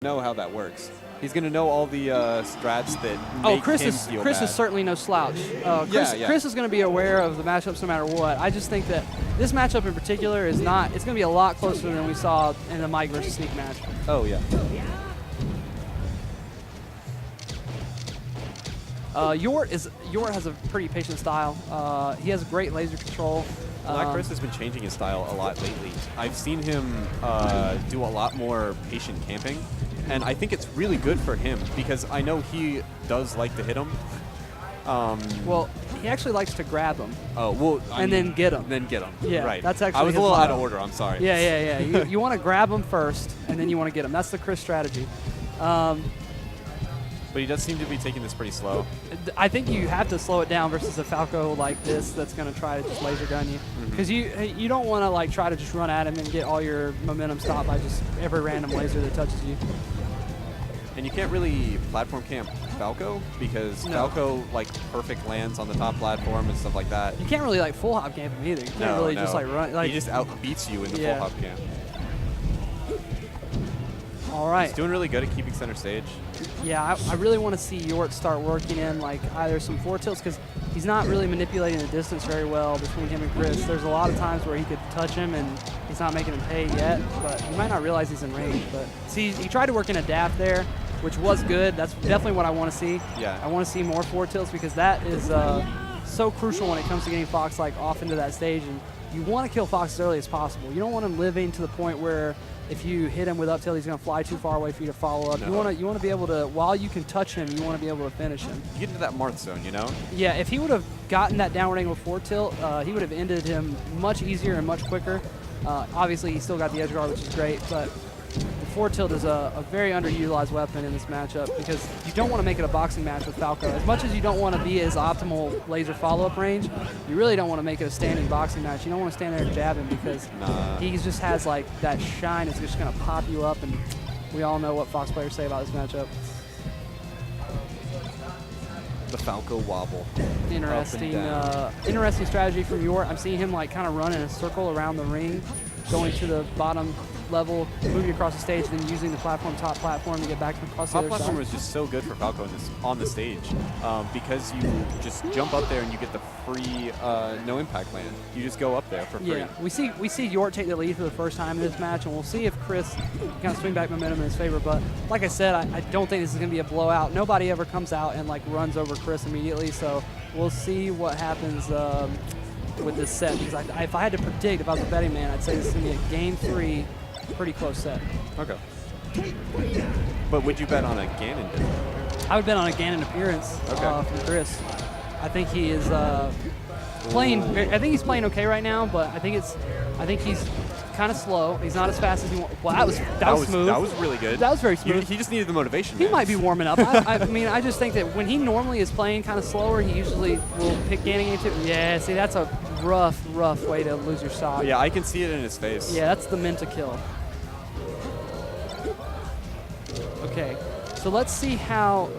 know how that works. He's going to know all the strats that make Chris him is feel Chris bad. is certainly no slouch. Yeah. Chris is going to be aware of the matchups no matter what. I just think that this matchup in particular is not. It's going to be a lot closer than we saw in the Mike versus Sneak match. Oh yeah. Yort has a pretty patient style. He has great laser control. Black Chris has been changing his style a lot lately. I've seen him do a lot more patient camping, and I think it's really good for him because I know he does like to hit him. Well, he actually likes to grab him. Oh, well, then get him. Then get him. Yeah, right. that's actually I was a his little out motto. of order. I'm sorry. Yeah. You want to grab him first, and then you want to get him. That's the Chris strategy. But he does seem to be taking this pretty slow. I think you have to slow it down versus a Falco like this that's going to try to just laser gun you. Because you don't want to like try to just run at him and get all your momentum stopped by just every random laser that touches you. And you can't really platform camp Falco because Falco like perfect lands on the top platform and stuff like that. You can't really like full hop camp him either. You can't really just like run. Like, he just outbeats you in the full hop camp. All right. He's doing really good at keeping center stage. Yeah, I really want to see Yort start working in like either some forward tilts because he's not really manipulating the distance very well between him and Chris. There's a lot of times where he could touch him and he's not making him pay yet, but you might not realize he's in range. But see, he tried to work in a daft there, which was good. That's definitely what I want to see. Yeah. I want to see more forward tilts because that is so crucial when it comes to getting Fox like off into that stage. And you want to kill Fox as early as possible. You don't want him living to the point where if you hit him with up tilt, he's going to fly too far away for you to follow up. No. You want to be able to, while you can touch him, you want to be able to finish him. You get into that Marth zone, you know? Yeah, if he would have gotten that downward angle forward tilt, he would have ended him much easier and much quicker. Obviously, he still got the edge guard, which is great, but the forward tilt is a very underutilized weapon in this matchup because you don't want to make it a boxing match with Falco. As much as you don't want to be his optimal laser follow-up range, you really don't want to make it a standing boxing match. You don't want to stand there and jab him because he just has like that shine. It's just going to pop you up, and we all know what Fox players say about this matchup. The Falco wobble. Interesting, interesting strategy from Yort. I'm seeing him like kind of run in a circle around the ring, going to the bottom level, moving across the stage, then using the top platform to get back across the other side. Top platform is just so good for Falco on the stage because you just jump up there and you get the free no impact land. You just go up there for free. Yeah, we see Yort take the lead for the first time in this match, and we'll see if Chris can kind of swing back momentum in his favor. But like I said, I don't think this is going to be a blowout. Nobody ever comes out and like runs over Chris immediately, so we'll see what happens with this set. Because if I had to predict, if I was a betting man, I'd say this is going to be a game 3. Pretty close set. Okay. But would you bet on a Ganon dip? I would bet on a Ganon appearance from Chris. I think he is playing. I think he's playing okay right now, but I think he's kind of slow. He's not as fast as he wants. Well, that was smooth. That was really good. That was very smooth. He just needed the motivation. He might be warming up. I mean, I just think that when he normally is playing kind of slower, he usually will pick Ganon into. Yeah, see, that's a rough way to lose your stock. Yeah, I can see it in his face. Yeah, that's the Menta kill. Okay, so let's see how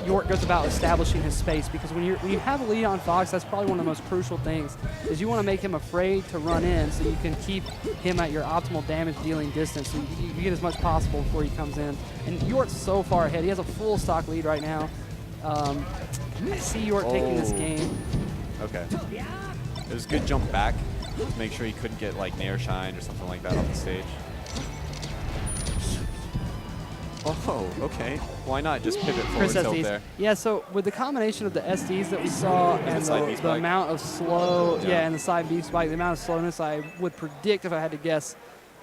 Yort goes about establishing his space, because when you have a lead on Fox, that's probably one of the most crucial things, is you want to make him afraid to run in so you can keep him at your optimal damage dealing distance so you get as much possible before he comes in. And Yort's so far ahead. He has a full stock lead right now. I see Yort taking this game. Okay. It was a good jump back to make sure he couldn't get like Nair Shine or something like that off the stage. Oh, okay. Why not just pivot forward tilt there? Yeah, so with the combination of the SDs that we saw and the amount of slow, and the side B spike, the amount of slowness, I would predict, if I had to guess,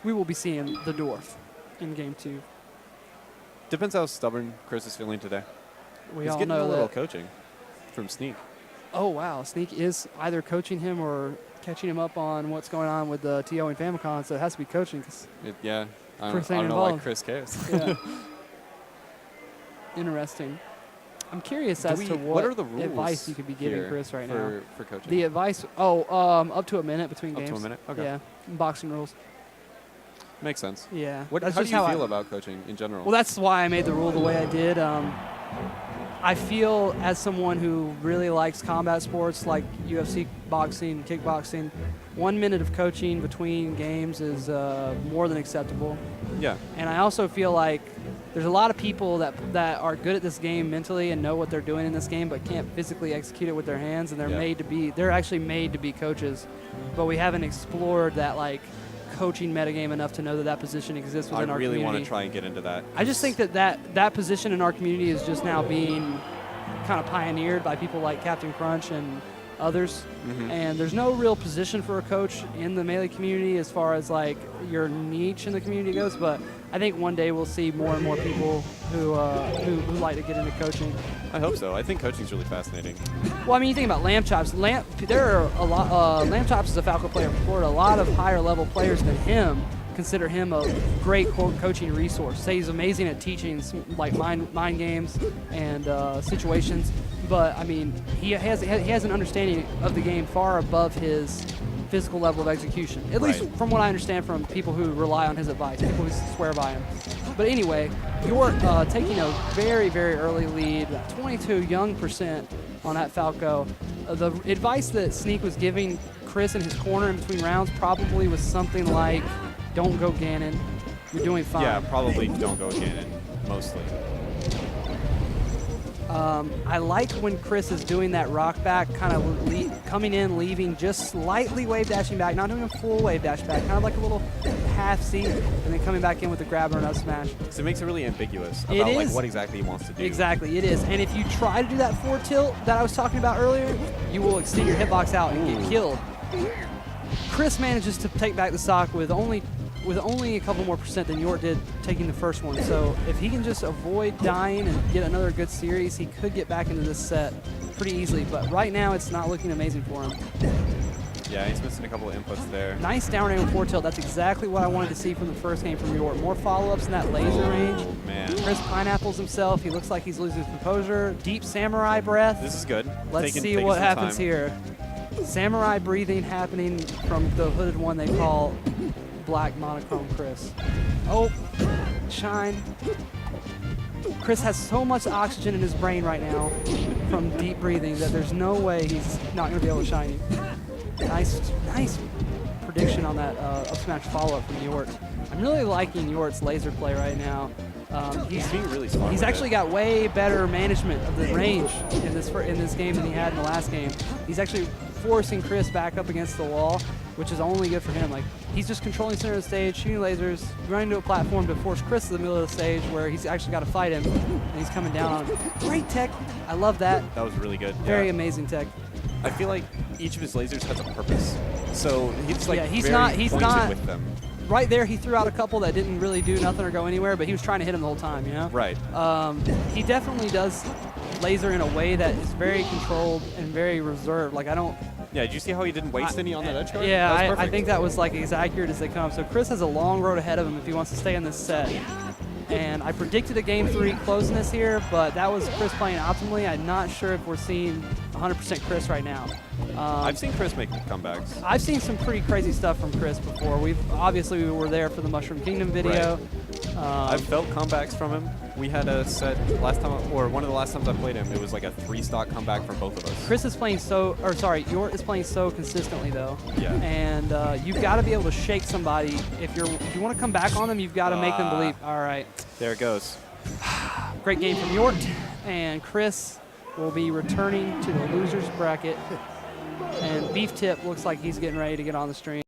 we will be seeing the Dwarf in game 2. Depends how stubborn Chris is feeling today. He's all getting a little coaching from Sneak. Oh, wow. Sneak is either coaching him or catching him up on what's going on with the TO and FamiCon, so it has to be coaching. I don't know why Chris cares. Yeah. Interesting. I'm curious as to what are the rules advice you could be giving Chris right now. For coaching? The advice, up to a minute between games. Up to a minute? Okay. Yeah, boxing rules. Makes sense. Yeah. How do you feel about coaching in general? Well, that's why I made the rule the way I did. I feel, as someone who really likes combat sports like UFC, boxing, kickboxing, 1 minute of coaching between games is more than acceptable. Yeah. And I also feel like there's a lot of people that are good at this game mentally and know what they're doing in this game, but can't physically execute it with their hands, and they're actually made to be coaches. But we haven't explored that like coaching metagame enough to know that position exists within our community. I really want to try and get into that. I just think that position in our community is just now being kind of pioneered by people like Captain Crunch and others. And there's no real position for a coach in the Melee community as far as like your niche in the community goes, but I think one day we'll see more and more people who like to get into coaching. I hope so. I think coaching is really fascinating. Well, I mean, you think about Lamb Chops. There are a lot. Lamb Chops is a Falco player from Florida. A lot of higher level players than him consider him a great coaching resource. Say he's amazing at teaching like mind games and situations. But I mean, he has an understanding of the game far above his physical level of execution. At least from what I understand from people who rely on his advice, people who swear by him. But anyway, Yort taking a very, very early lead, 22 young percent on that Falco. The advice that Sneak was giving Chris in his corner in between rounds probably was something like, don't go Ganon, you're doing fine. Yeah, probably don't go Ganon, mostly. I like when Chris is doing that rock back, kind of coming in, leaving, just slightly wave dashing back, not doing a full wave dash back, kind of like a little half seat, and then coming back in with the grabber and up smash. So it makes it really ambiguous about like what exactly he wants to do. Exactly, it is. And if you try to do that forward tilt that I was talking about earlier, you will extend your hitbox out and get killed. Chris manages to take back the stock with only a couple more percent than Yort did taking the first one. So if he can just avoid dying and get another good series, he could get back into this set pretty easily. But right now, it's not looking amazing for him. Yeah, he's missing a couple of inputs there. Nice down air with forward tilt. That's exactly what I wanted to see from the first game from Yort. More follow-ups in that laser range. Man. Chris pineapples himself. He looks like he's losing his composure. Deep samurai breath. This is good. Let's see what happens here. Samurai breathing happening from the hooded one they call Black Monochrome Chris. Oh, shine. Chris has so much oxygen in his brain right now from deep breathing that there's no way he's not going to be able to shine you. Nice prediction on that up smash follow-up from Yort. I'm really liking Yort's laser play right now. He's being really smart. He's actually got way better management of the range in this game than he had in the last game. He's actually forcing Chris back up against the wall, which is only good for him. Like, he's just controlling center of the stage, shooting lasers, running to a platform to force Chris to the middle of the stage where he's actually got to fight him, and he's coming down on him. Great tech. I love that. That was really good. Very amazing tech. I feel like each of his lasers has a purpose. So he's like he's very not with them. Right there, he threw out a couple that didn't really do nothing or go anywhere, but he was trying to hit him the whole time, you know? Right. He definitely does laser in a way that is very controlled and very reserved. Like, I don't... Yeah, did you see how he didn't waste any on that edge guard? Yeah, I think that was like as accurate as they come. So Chris has a long road ahead of him if he wants to stay in this set. And I predicted a Game 3 closeness here, but that was Chris playing optimally. I'm not sure if we're seeing 100% Chris right now. I've seen Chris make comebacks. I've seen some pretty crazy stuff from Chris before. We were there for the Mushroom Kingdom video. Right. I've felt comebacks from him. We had a set last time, or one of the last times I played him, it was like a 3-stock comeback from both of us. Chris is playing Yort is playing so consistently though. Yeah. And you've got to be able to shake somebody. If you want to come back on them, you've got to make them believe. All right. There it goes. Great game from Yort, and Chris will be returning to the losers bracket. And Beef Tip looks like he's getting ready to get on the stream.